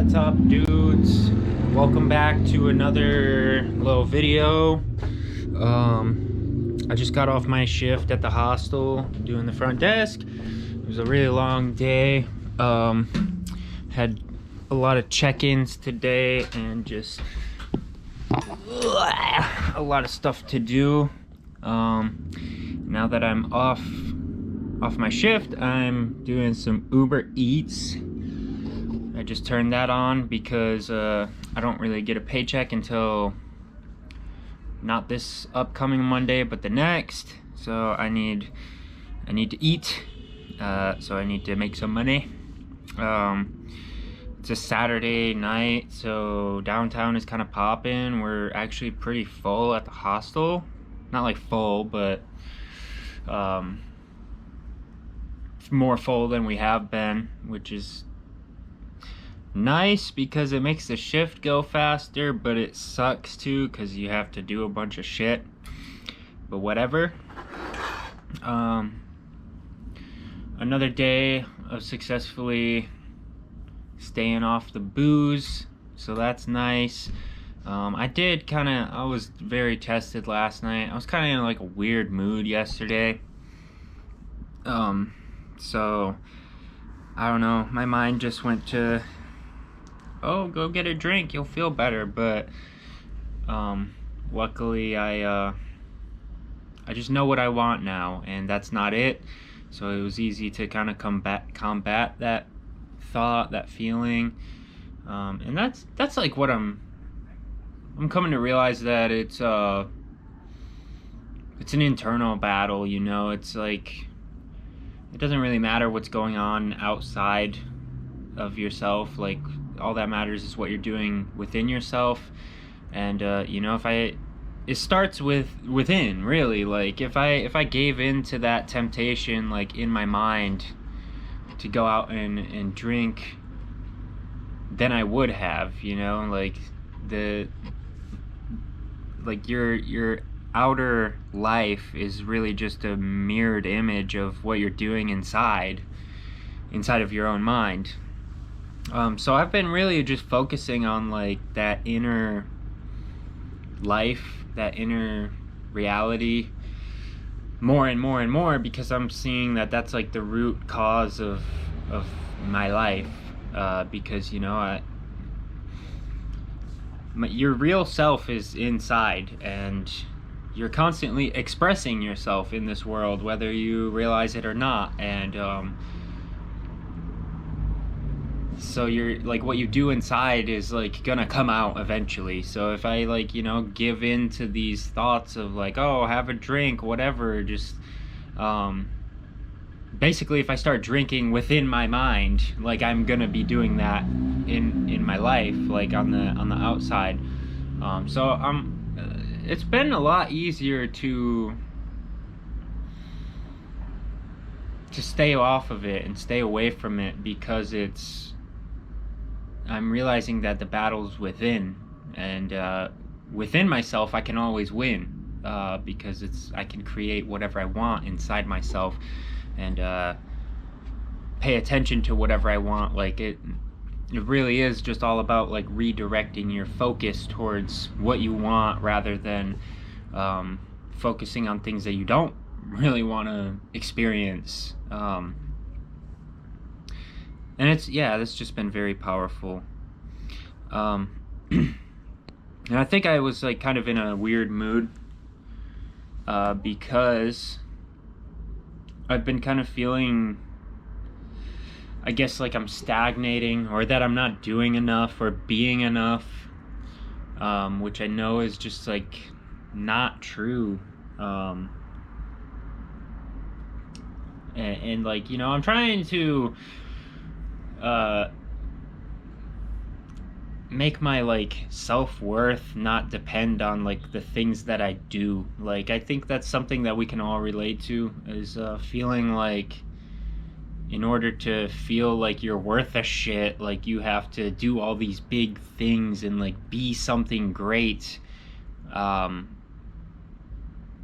What's up, dudes? Welcome back to another little video. I just got off my shift at the hostel doing the front desk. It was a really long day. Had a lot of check-ins today and just a lot of stuff to do. Now that I'm off my shift, I'm doing some Uber Eats. I just turned that on because I don't really get a paycheck until not this upcoming Monday, but the next. So I need to eat. So I need to make some money. It's a Saturday night, so downtown is kind of popping. We're actually pretty full at the hostel. Not like full, but more full than we have been, which is nice because it makes the shift go faster, but it sucks too because you have to do a bunch of shit. But whatever. Another day of successfully staying off the booze, so that's nice. I was very tested last night. I was kind of in like a weird mood yesterday. So I don't know, my mind just went to, oh, go get a drink, you'll feel better. But luckily I just know what I want now, and that's not it. So it was easy to kind of combat that thought, that feeling. And that's like what I'm coming to realize, that it's an internal battle, you know. It's like, it doesn't really matter what's going on outside of yourself. Like, all that matters is what you're doing within yourself. And you know, it starts within, really. Like, if I gave in to that temptation, like in my mind, to go out and drink, then I would have, you know, like your outer life is really just a mirrored image of what you're doing inside of your own mind. So I've been really just focusing on like that inner life, that inner reality, more and more and more, because I'm seeing that that's like the root cause of my life. Because, you know, your real self is inside, and you're constantly expressing yourself in this world, whether you realize it or not. And so you're like, what you do inside is like gonna come out eventually. So if I, like, you know, give in to these thoughts of like, oh, have a drink, whatever, just basically, if I start drinking within my mind, like, I'm gonna be doing that in my life, like on the outside. So it's been a lot easier to stay off of it and stay away from it, because I'm realizing that the battle's within, and within myself I can always win, because I can create whatever I want inside myself, and pay attention to whatever I want. Like, it really is just all about like redirecting your focus towards what you want, rather than focusing on things that you don't really want to experience. And that's just been very powerful. And I think I was like kind of in a weird mood, because I've been kind of feeling, I guess, like I'm stagnating, or that I'm not doing enough or being enough, which I know is just like not true. And like, you know, I'm trying to make my like self-worth not depend on like the things that I do. Like, I think that's something that we can all relate to, is feeling like in order to feel like you're worth a shit, like you have to do all these big things and like be something great.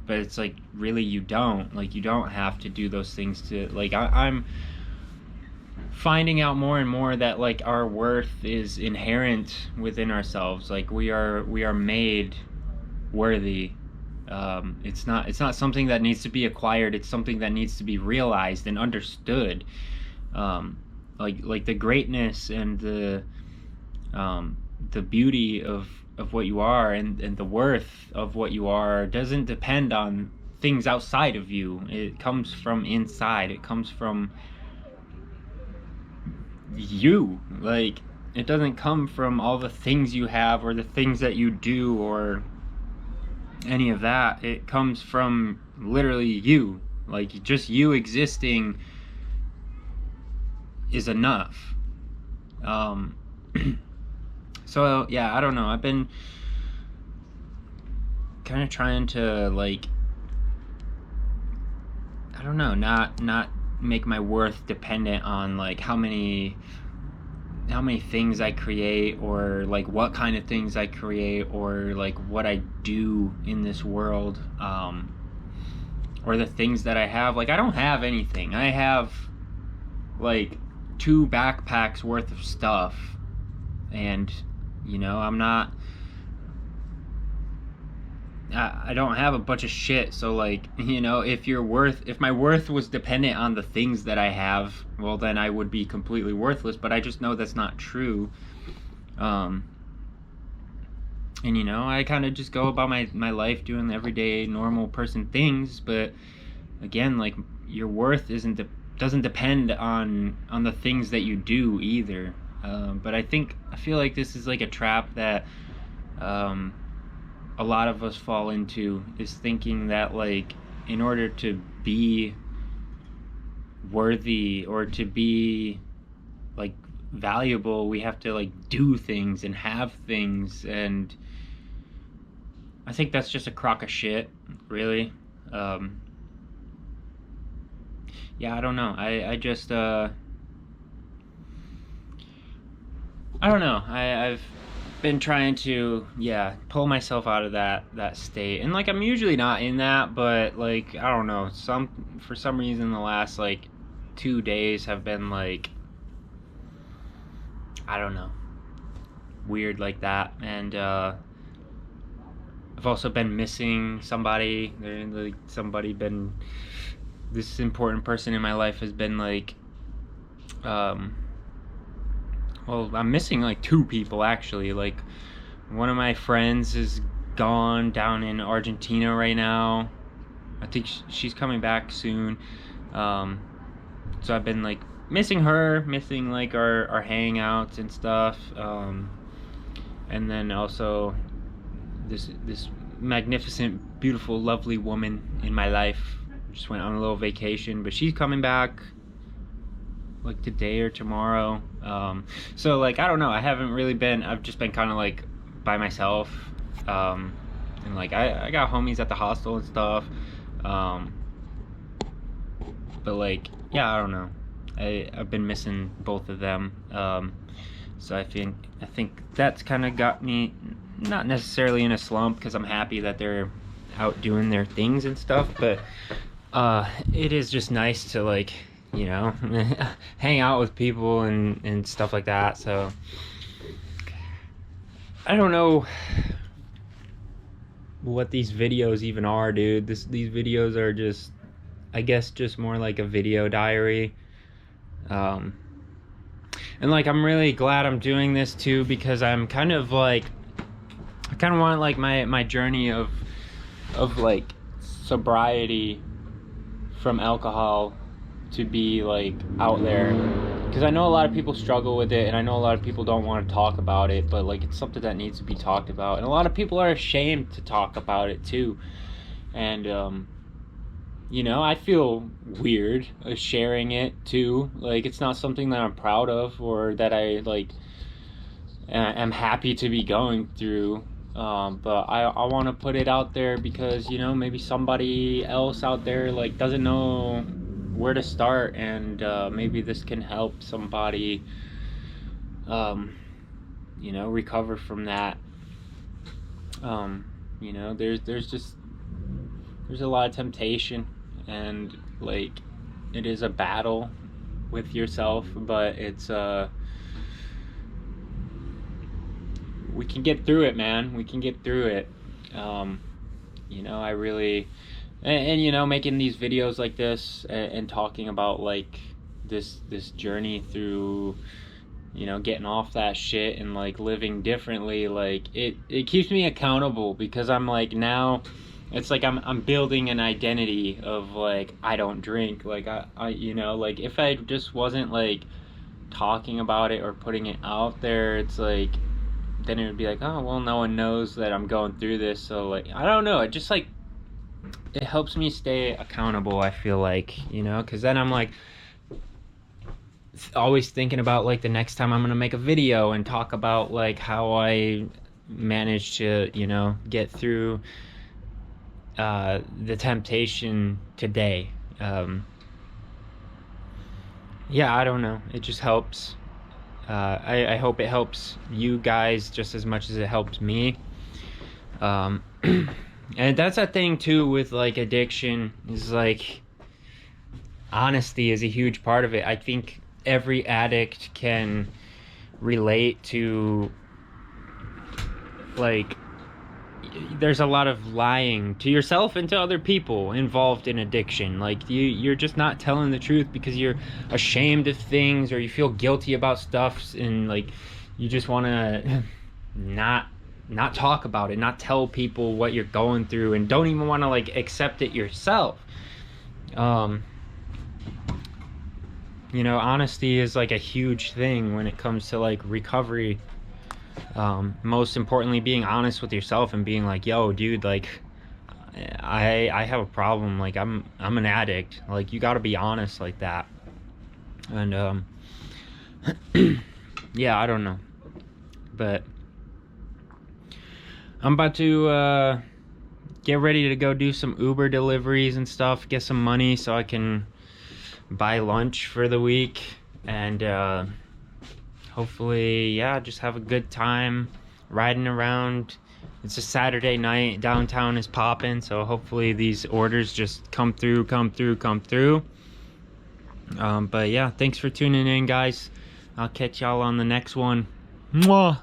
But it's like, really, you don't. Like, you don't have to do those things to, like, I'm finding out more and more that like our worth is inherent within ourselves. Like we are made worthy. It's not something that needs to be acquired. It's something that needs to be realized and understood. Like the greatness and the beauty of what you are, and the worth of what you are doesn't depend on things outside of you. It comes from inside. It comes from you. Like, it doesn't come from all the things you have or the things that you do or any of that. It comes from literally you. Like, just you existing is enough. So yeah, I don't know. I've been kind of trying to, like, I don't know, not make my worth dependent on like how many things I create, or like what kind of things I create, or like what I do in this world, or the things that I have. Like, I don't have anything. I have like 2 backpacks worth of stuff, and I don't have a bunch of shit. So like, if my worth was dependent on the things that I have, well, then I would be completely worthless. But I just know that's not true. And I kind of just go about my life doing the everyday normal person things. But again, like, your worth doesn't depend on the things that you do either. But I feel like this is like a trap that a lot of us fall into, is thinking that like, in order to be worthy or to be like valuable, we have to like do things and have things. And I think that's just a crock of shit, really. Yeah, I don't know. I just I don't know. I've been trying to pull myself out of that state, and like, I'm usually not in that, but like, I don't know, for some reason the last like 2 days have been like, I don't know, weird like that. And I've also been missing somebody. This important person in my life has been like, well, I'm missing like 2 people actually. Like, one of my friends is gone down in Argentina right now. I think she's coming back soon. So I've been like missing her, missing like our hangouts and stuff. And then also this magnificent, beautiful, lovely woman in my life just went on a little vacation, but she's coming back like today or tomorrow. So like, I don't know, I've just been kind of like by myself, and like, I got homies at the hostel and stuff, but like, yeah, I don't know, I've been missing both of them. So I think that's kind of got me not necessarily in a slump, because I'm happy that they're out doing their things and stuff, but it is just nice to like, hang out with people and stuff like that. So I don't know what these videos even are, dude. These videos are just, I guess, just more like a video diary. And like, I'm really glad I'm doing this too, because I'm kind of like, I kind of want like my journey of like sobriety from alcohol to be like out there, because I know a lot of people struggle with it, and I know a lot of people don't want to talk about it, but like, it's something that needs to be talked about, and a lot of people are ashamed to talk about it too. And I feel weird sharing it too. Like, it's not something that I'm proud of, or that I like am happy to be going through. But I want to put it out there because, maybe somebody else out there like doesn't know where to start, and maybe this can help somebody recover from that. There's a lot of temptation, and like, it is a battle, with yourself, but it's we can get through it, man. We can get through it. You know, I really, and you know, making these videos like this and talking about like this journey through, you know, getting off that shit and like living differently, like it keeps me accountable, because I'm like, now it's like I'm building an identity of like, I don't drink. Like I you know, like if I just wasn't like talking about it or putting it out there, it's like, then it would be like, oh well, no one knows that I'm going through this. So like, I don't know, it just like, it helps me stay accountable, I feel like, you know, because then I'm like always thinking about like the next time I'm gonna make a video and talk about like how I managed to, you know, get through the temptation today. Yeah, I don't know, it just helps. I hope it helps you guys just as much as it helps me. And that's a thing too with like addiction, is like honesty is a huge part of it. I think every addict can relate to, like, there's a lot of lying to yourself and to other people involved in addiction. Like you're just not telling the truth because you're ashamed of things, or you feel guilty about stuff, and like you just want to not talk about it, not tell people what you're going through, and don't even want to like accept it yourself. You know, honesty is like a huge thing when it comes to like recovery. Most importantly, being honest with yourself and being like, yo dude, like I have a problem, like I'm an addict. Like you got to be honest like that. And yeah, I don't know, but I'm about to get ready to go do some Uber deliveries and stuff, get some money so I can buy lunch for the week, and hopefully, yeah, just have a good time riding around. It's a Saturday night, downtown is popping, so hopefully these orders just come through. But yeah, thanks for tuning in, guys. I'll catch y'all on the next one. Mwah!